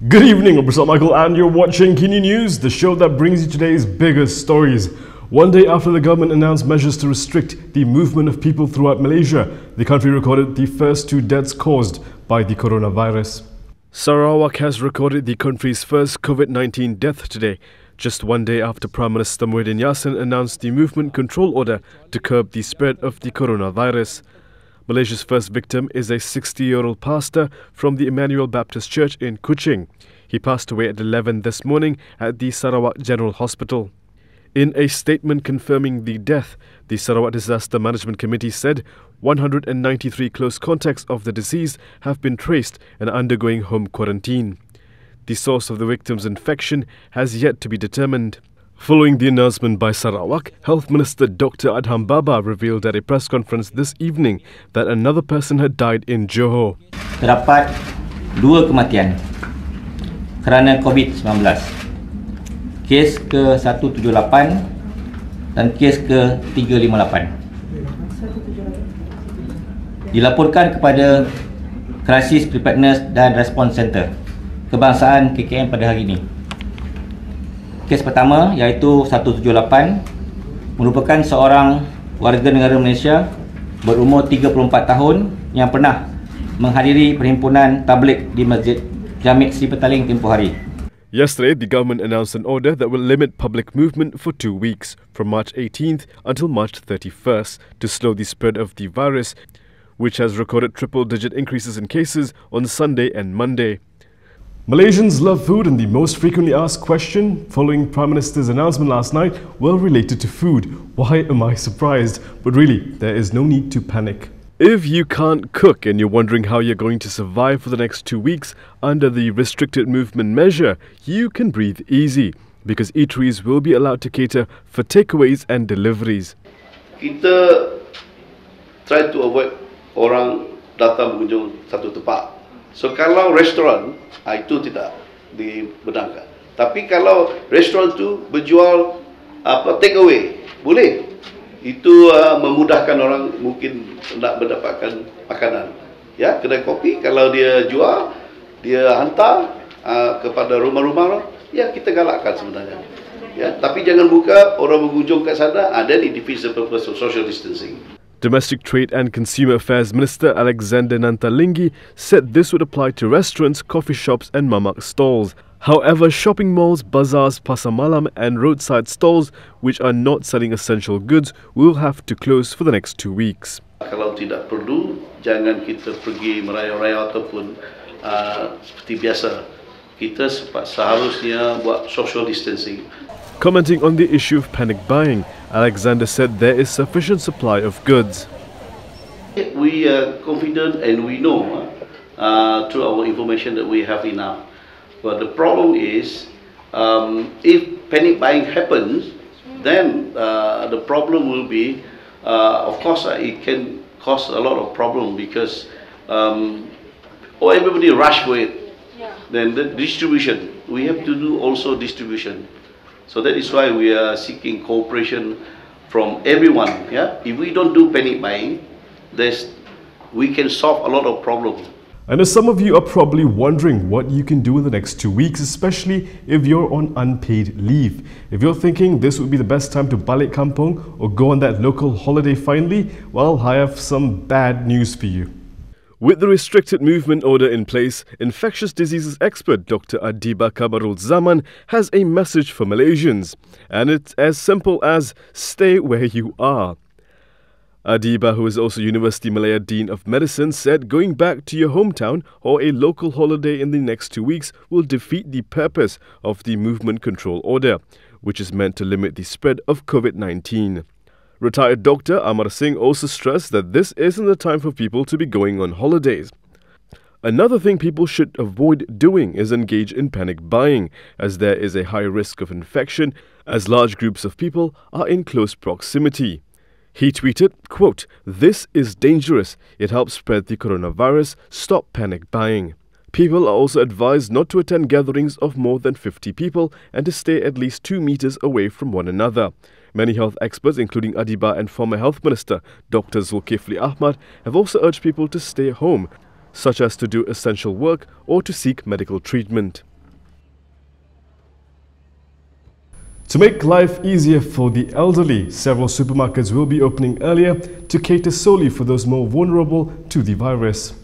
Good evening, I'm Michael and you're watching Kini News, the show that brings you today's biggest stories. One day after the government announced measures to restrict the movement of people throughout Malaysia, the country recorded the first 2 deaths caused by the coronavirus. Sarawak has recorded the country's first Covid-19 death today, just one day after Prime Minister Muhyiddin Yassin announced the movement control order to curb the spread of the coronavirus. Malaysia's first victim is a 60-year-old pastor from the Emmanuel Baptist Church in Kuching. He passed away at 11 this morning at the Sarawak General Hospital. In a statement confirming the death, the Sarawak Disaster Management Committee said 193 close contacts of the deceased have been traced and are undergoing home quarantine. The source of the victim's infection has yet to be determined. Following the announcement by Sarawak, Health Minister Dr Adham Baba revealed at a press conference this evening that another person had died in Johor. Terdapat 2 kematian kerana Covid-19. Kes ke-178 dan kes ke-358. Dilaporkan kepada Crisis Preparedness dan Response Center Kebangsaan KKM pada hari ini. Kes pertama iaitu 178 merupakan seorang warga negara Malaysia berumur 34 tahun yang pernah menghadiri perhimpunan tabligh di Masjid Jami' Sri Petaling tempoh hari. Yesterday, the government announced an order that will limit public movement for 2 weeks, from March 18th until March 31st, to slow the spread of the virus, which has recorded triple-digit increases in cases on Sunday and Monday. Malaysians love food, and the most frequently asked question following Prime Minister's announcement last night were related to food. Why am I surprised? But really, there is no need to panic. If you can't cook and you're wondering how you're going to survive for the next 2 weeks under the restricted movement measure, you can breathe easy because eateries will be allowed to cater for takeaways and deliveries. Kita try to avoid orang datang mengunjung satu tempat. So kalau restoran, itu tidak dibenarkan. Tapi kalau restoran tu berjual take away, boleh. Itu memudahkan orang mungkin nak mendapatkan makanan. Ya, kedai kopi kalau dia jual, dia hantar kepada rumah-rumah, ya kita galakkan sebenarnya. Ya, tapi jangan buka orang mengunjung kat sana, then it defeats the purpose of social distancing. Domestic Trade and Consumer Affairs Minister Alexander Nantalingi said this would apply to restaurants, coffee shops and mamak stalls. However, shopping malls, bazaars, pasar malam and roadside stalls which are not selling essential goods will have to close for the next 2 weeks. Kalau tidak perlu, jangan kita pergi merayau-rayau ataupun seperti biasa. Kita seharusnya buat social distancing. Commenting on the issue of panic buying, Alexander said there is sufficient supply of goods. We are confident and we know through our information that we have enough. But the problem is, if panic buying happens, then the problem will be, of course, it can cause a lot of problem because everybody rush for it. Yeah. Then the distribution, we have to do also distribution. So that is why we are seeking cooperation from everyone. Yeah, if we don't do panic buying, we can solve a lot of problems. I know some of you are probably wondering what you can do in the next 2 weeks, especially if you're on unpaid leave. If you're thinking this would be the best time to balik kampung or go on that local holiday finally, well, I have some bad news for you. With the restricted movement order in place, infectious diseases expert Dr Adiba Kamarul Zaman has a message for Malaysians. And it's as simple as stay where you are. Adiba, who is also University Malaya Dean of Medicine, said going back to your hometown or a local holiday in the next 2 weeks will defeat the purpose of the movement control order, which is meant to limit the spread of COVID-19. Retired Dr Amar Singh also stressed that this isn't the time for people to be going on holidays. Another thing people should avoid doing is engage in panic buying, as there is a high risk of infection as large groups of people are in close proximity. He tweeted, quote, "This is dangerous. It helps spread the coronavirus. Stop panic buying." People are also advised not to attend gatherings of more than 50 people and to stay at least 2 meters away from one another. Many health experts, including Adiba and former Health Minister Dr Zulkifli Ahmad, have also urged people to stay home, such as to do essential work or to seek medical treatment. To make life easier for the elderly, several supermarkets will be opening earlier to cater solely for those more vulnerable to the virus.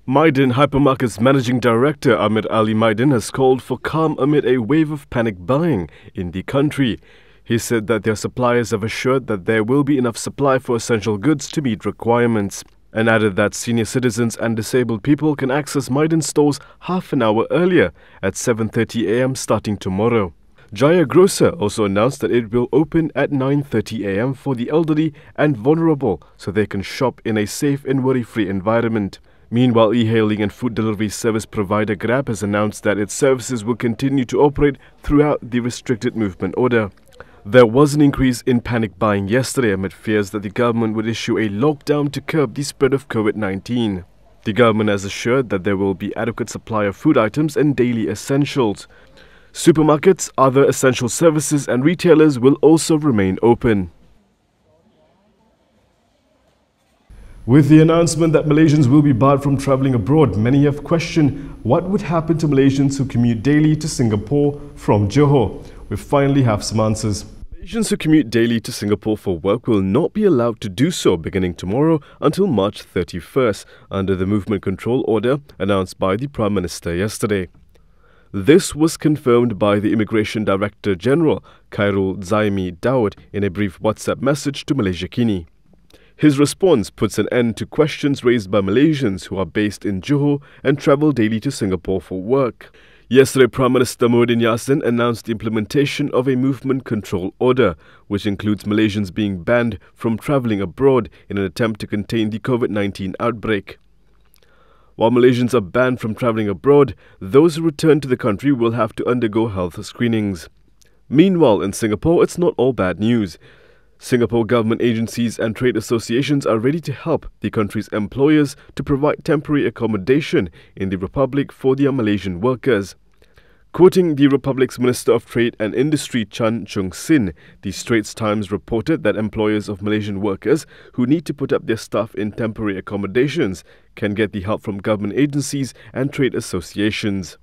Maiden Hypermarket's Managing Director Ahmed Ali Maiden has called for calm amid a wave of panic buying in the country. He said that their suppliers have assured that there will be enough supply for essential goods to meet requirements, and added that senior citizens and disabled people can access Maiden stores half an hour earlier at 7:30 a.m. starting tomorrow. Jaya Grocer also announced that it will open at 9:30 a.m. for the elderly and vulnerable so they can shop in a safe and worry-free environment. Meanwhile, e-hailing and food delivery service provider Grab has announced that its services will continue to operate throughout the restricted movement order. There was an increase in panic buying yesterday amid fears that the government would issue a lockdown to curb the spread of Covid-19. The government has assured that there will be adequate supply of food items and daily essentials. Supermarkets, other essential services and retailers will also remain open. With the announcement that Malaysians will be barred from travelling abroad, many have questioned what would happen to Malaysians who commute daily to Singapore from Johor. We finally have some answers. Malaysians who commute daily to Singapore for work will not be allowed to do so beginning tomorrow until March 31st under the movement control order announced by the Prime Minister yesterday. This was confirmed by the Immigration Director General Khairul Zaimi Daud in a brief WhatsApp message to Malaysia Kini. His response puts an end to questions raised by Malaysians who are based in Johor and travel daily to Singapore for work. Yesterday, Prime Minister Muhyiddin Yassin announced the implementation of a movement control order, which includes Malaysians being banned from travelling abroad in an attempt to contain the COVID-19 outbreak. While Malaysians are banned from travelling abroad, those who return to the country will have to undergo health screenings. Meanwhile, in Singapore, it's not all bad news. Singapore government agencies and trade associations are ready to help the country's employers to provide temporary accommodation in the Republic for their Malaysian workers. Quoting the Republic's Minister of Trade and Industry Chan Chung Sin, the Straits Times reported that employers of Malaysian workers who need to put up their staff in temporary accommodations can get the help from government agencies and trade associations.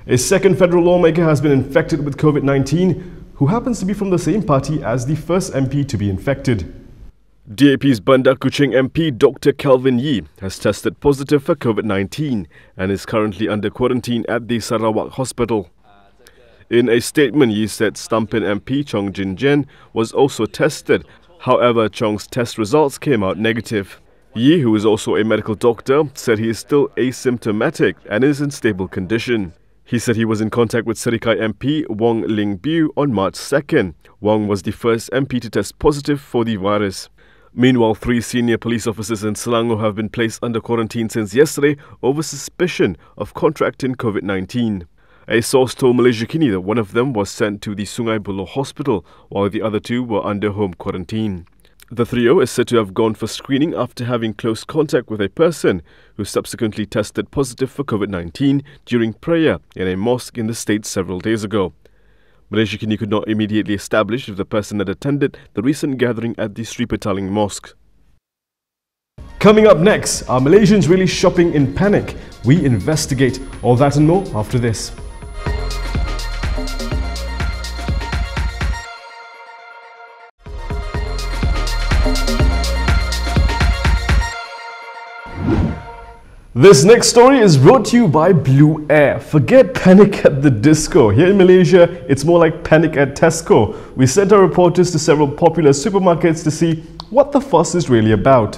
A second federal lawmaker has been infected with COVID-19, who happens to be from the same party as the first MP to be infected. DAP's Bandar Kuching MP Dr Kelvin Yee has tested positive for COVID-19 and is currently under quarantine at the Sarawak Hospital. In a statement, Yee said Stumpin MP Chong Jin Jen was also tested. However, Chong's test results came out negative. Yee, who is also a medical doctor, said he is still asymptomatic and is in stable condition. He said he was in contact with Serikai MP Wong Ling Bew on March 2nd. Wong was the first MP to test positive for the virus. Meanwhile, 3 senior police officers in Selangor have been placed under quarantine since yesterday over suspicion of contracting COVID-19. A source told Malaysia Kini that one of them was sent to the Sungai Buloh Hospital while the other 2 were under home quarantine. The trio is said to have gone for screening after having close contact with a person who subsequently tested positive for COVID-19 during prayer in a mosque in the state several days ago. Malaysia Kini could not immediately establish if the person had attended the recent gathering at the Sri Petaling Mosque. Coming up next, are Malaysians really shopping in panic? We investigate all that and more after this. This next story is brought to you by Blue Air. Forget panic at the disco. Here in Malaysia, it's more like panic at Tesco. We sent our reporters to several popular supermarkets to see what the fuss is really about.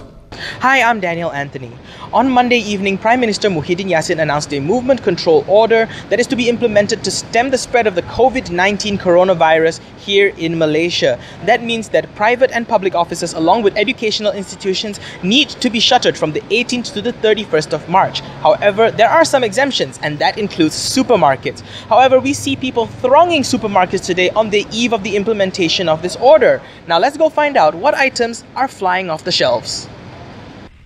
Hi, I'm Daniel Anthony. On Monday evening, Prime Minister Muhyiddin Yassin announced a movement control order that is to be implemented to stem the spread of the COVID-19 coronavirus here in Malaysia. That means that private and public offices along with educational institutions need to be shuttered from the 18th to the 31st of March. However, there are some exemptions, and that includes supermarkets. However, we see people thronging supermarkets today on the eve of the implementation of this order. Now let's go find out what items are flying off the shelves.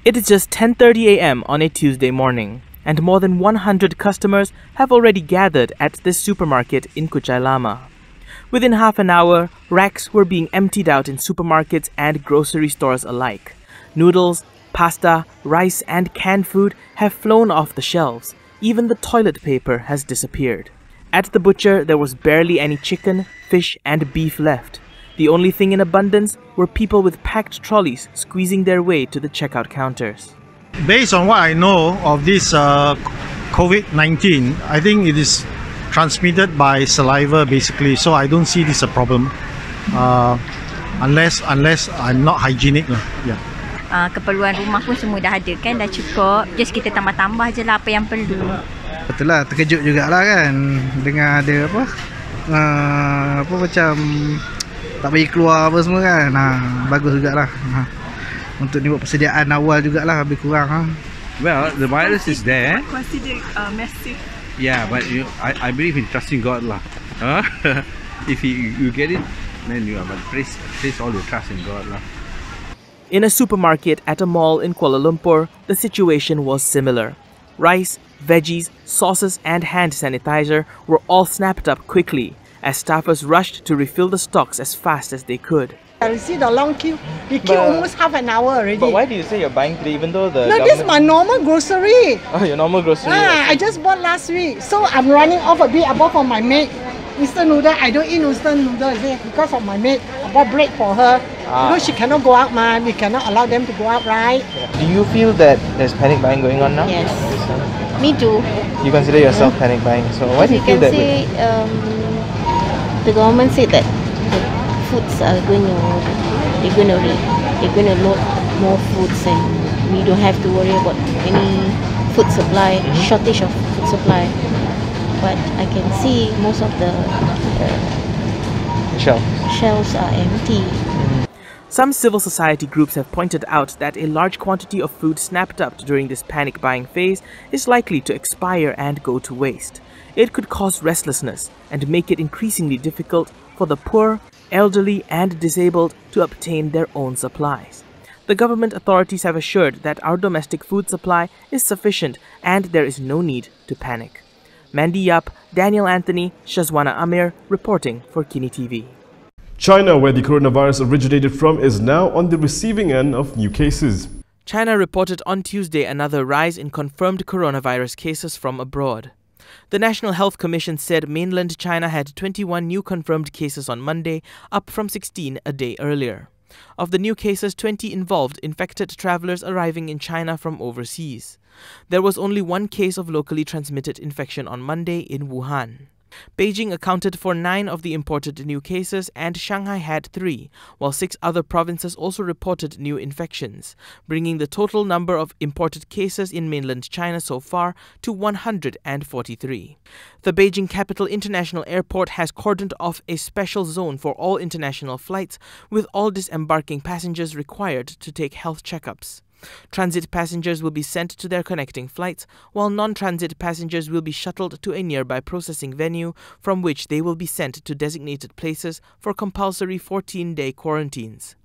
It is just 10:30 a.m. on a Tuesday morning, and more than 100 customers have already gathered at this supermarket in Kuchai Lama. Within half an hour, racks were being emptied out in supermarkets and grocery stores alike. Noodles, pasta, rice and canned food have flown off the shelves. Even the toilet paper has disappeared. At the butcher, there was barely any chicken, fish and beef left. The only thing in abundance were people with packed trolleys squeezing their way to the checkout counters. Based on what I know of this COVID-19, I think it is transmitted by saliva basically, so I don't see this a problem unless I'm not hygienic lah. Yeah. Keperluan rumah pun semua dah ada kan, dah cukup. Just kita tambah-tambah je lah apa yang perlu. Betul lah, terkejut jugalah kan dengan ada apa macam tak bagi keluar apa semua kan. Bagus jugalah. Untuk ni buat persediaan awal jugalah lebih kurang. Well, the virus is there. Consider massive. Yeah, but I believe in trusting God lah. If you get it, then you but place all your trust in God lah. In a supermarket at a mall in Kuala Lumpur, the situation was similar. Rice, veggies, sauces and hand sanitizer were all snapped up quickly as staffers rushed to refill the stocks as fast as they could. I see the long queue. We queue almost half an hour already. But why do you say you're buying today even though the No, this is my normal grocery. Oh, your normal grocery. I just bought last week. So I'm running off a bit. I bought for my maid. Instant noodle. I don't eat instant noodle because of my maid. I bought bread for her. Because she cannot go out, we cannot allow them to go out, right? Do you feel that there's panic buying going on now? Yes. Me too. You consider yourself panic buying. So why do you feel that way? The government said that the foods are going to load more foods and we don't have to worry about any food supply, shortage of food supply. But I can see most of the shelves are empty. Some civil society groups have pointed out that a large quantity of food snapped up during this panic buying phase is likely to expire and go to waste. It could cause restlessness and make it increasingly difficult for the poor, elderly and disabled to obtain their own supplies. The government authorities have assured that our domestic food supply is sufficient and there is no need to panic. Mandy Yap, Daniel Anthony, Shazwana Amir reporting for KiniTV. China, where the coronavirus originated from, is now on the receiving end of new cases. China reported on Tuesday another rise in confirmed coronavirus cases from abroad. The National Health Commission said mainland China had 21 new confirmed cases on Monday, up from 16 a day earlier. Of the new cases, 20 involved infected travelers arriving in China from overseas. There was only one case of locally transmitted infection on Monday in Wuhan. Beijing accounted for 9 of the imported new cases and Shanghai had 3, while 6 other provinces also reported new infections, bringing the total number of imported cases in mainland China so far to 143. The Beijing Capital International Airport has cordoned off a special zone for all international flights, with all disembarking passengers required to take health checkups. Transit passengers will be sent to their connecting flights, while non-transit passengers will be shuttled to a nearby processing venue from which they will be sent to designated places for compulsory 14-day quarantines.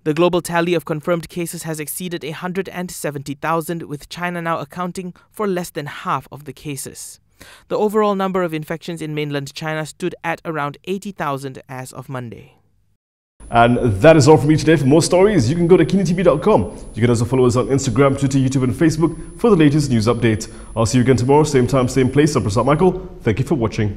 The global tally of confirmed cases has exceeded 170,000, with China now accounting for less than half of the cases. The overall number of infections in mainland China stood at around 80,000 as of Monday. And that is all from me today. For more stories, you can go to KiniTV.com. You can also follow us on Instagram, Twitter, YouTube and Facebook for the latest news updates. I'll see you again tomorrow, same time, same place. I'm Prasad Michael. Thank you for watching.